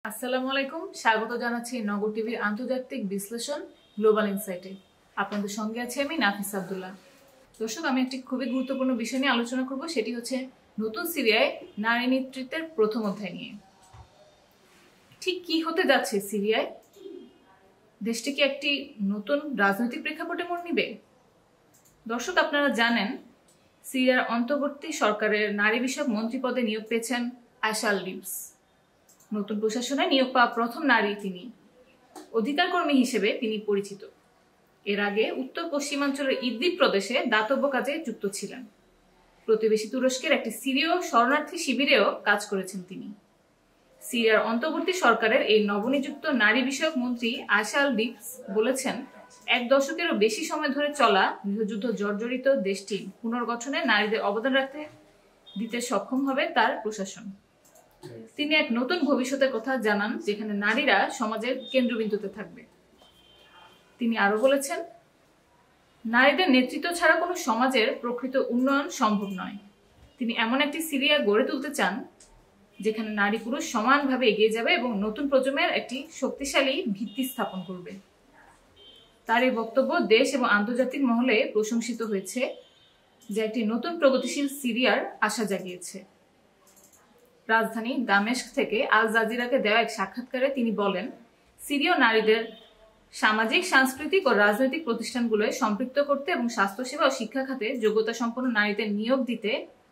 আসসালামু আলাইকুম, স্বাগত জানাচ্ছি নগর টিভির আন্তর্জাতিক বিশ্লেষণ গ্লোবাল ইনসাইটে। আপনাদের সঙ্গে আছি আমি নাফিস আব্দুল্লাহ। দর্শক, আমি একটি খুবই গুরুত্বপূর্ণ বিষয় নিয়ে আলোচনা করব, সেটি হচ্ছে নতুন সিরিয়ায় নারী নেতৃত্বের প্রথম অধ্যায় নিয়ে। ঠিক কি হতে যাচ্ছে সিরিয়ায়? দেশটি কি একটি নতুন রাজনৈতিক প্রেক্ষাপটে মোড় নিবে? দর্শক, আপনারা জানেন সিরিয়ার অন্তর্বর্তী সরকারের নারী বিষয়ক মন্ত্রী পদে নিয়োগ পেয়েছেন আয়শা আল লিবস। নতুন প্রশাসনে নিয়োগ পাওয়া প্রথম নারী তিনি। অধিকার কর্মী হিসেবে তিনি পরিচিত। এর আগে উত্তর পশ্চিমাঞ্চলের ইদলিব প্রদেশে দাতব্য কাজে যুক্ত ছিলেন। প্রতিবেশী তুরস্কের একটি সিরীয় শরণার্থী শিবিরেও কাজ করেছেন তিনি। সিরিয়ার অন্তর্বর্তী সরকারের এই নবনিযুক্ত নারী বিষয়ক মন্ত্রী আয়শা আল লিবস বলেছেন, 1 দশকেরও বেশি সময় ধরে চলা গৃহযুদ্ধ জর্জরিত দেশটি পুনর্গঠনে নারীদের অবদান রাখতে দিতে সক্ষম হবে তার প্রশাসন। তিনি এক নতুন ভবিষ্যতের কথা জানান, যেখানে নারীরা সমাজের কেন্দ্রবিন্দুতে থাকবে। তিনি আরো বলেছেন, নারীদের নেতৃত্ব ছাড়া কোনো সমাজের প্রকৃত উন্নয়ন সম্ভব নয়। তিনি এমন একটি সিরিয়া গড়ে তুলতে চান যেখানে নারী পুরুষ সমানভাবে এগিয়ে যাবে এবং নতুন প্রজন্মের একটি শক্তিশালী ভিত্তি স্থাপন করবে। তার এই বক্তব্য দেশ এবং আন্তর্জাতিক মহলে প্রশংসিত হয়েছে, যা একটি নতুন প্রগতিশীল সিরিয়ার আশা জাগিয়েছে। রাজধানী দামেস্ক থেকে আল জাজিরাকে দেওয়া এক সাক্ষাৎকারে তিনি বলেন, সিরীয় নারীদের সামাজিক, সাংস্কৃতিক ও রাজনৈতিক প্রতিষ্ঠানগুলোয় সম্পৃক্ত করতে এবং স্বাস্থ্যসেবা ও শিক্ষা খাতে যোগ্যতা সম্পন্ন নারীদের নিয়োগ দিতে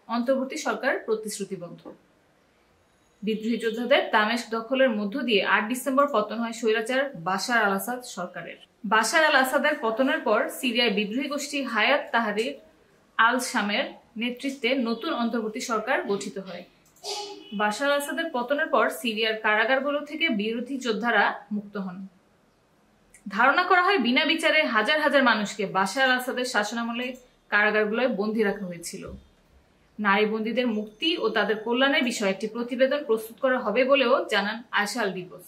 অন্তর্বর্তী সরকার প্রতিশ্রুতিবদ্ধ। বিদ্রোহী যোদ্ধাদের দামেস্ক দখলের মধ্য দিয়ে 8 ডিসেম্বর পতন হয় স্বৈরাচার বাশার আল আসাদ সরকারের। বাশার আল আসাদের পতনের পর সিরিয়ায় বিদ্রোহী গোষ্ঠী হায়াত তাহরির আল শামের নেতৃত্বে নতুন অন্তর্বর্তী সরকার গঠিত হয়। বাশার আল আসাদের পতনের পর সিরিয়ার কারাগারগুলো থেকে বিরোধী যোদ্ধারা মুক্ত হন। ধারণা করা হয় বিনা বিচারে হাজার হাজার মানুষকে বাশার আল আসাদের শাসনামলে কারাগারগুলোয় বন্দী রাখা হয়েছিল। নারী বন্দীদের মুক্তি ও তাদের কল্যাণের বিষয়ে একটি প্রতিবেদন প্রস্তুত করা হবে বলেও জানান আয়শা আল লিবস।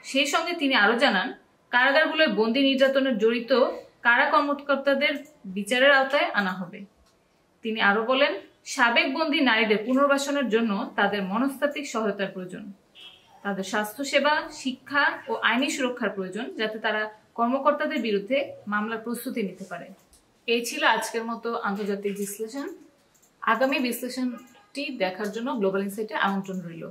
সেই সঙ্গে তিনি আরো জানান, কারাগারগুলোয় বন্দী নির্যাতনের জড়িত কারা কর্মকর্তাদের বিচারের আওতায় আনা হবে। তিনি আরো বলেন, সাবেক বন্দী নারীদের পুনর্বাসনের জন্য তাদের মনস্তাত্ত্বিক সহায়তার প্রয়োজন। তাদের স্বাস্থ্যসেবা, শিক্ষা ও আইনি সুরক্ষার প্রয়োজন, যাতে তারা কর্মকর্তাদের বিরুদ্ধে মামলার প্রস্তুতি নিতে পারে। এই ছিল আজকের মতো আন্তর্জাতিক বিশ্লেষণ। আগামী বিশ্লেষণটি দেখার জন্য গ্লোবাল ইনসাইটে আমন্ত্রণ রইল।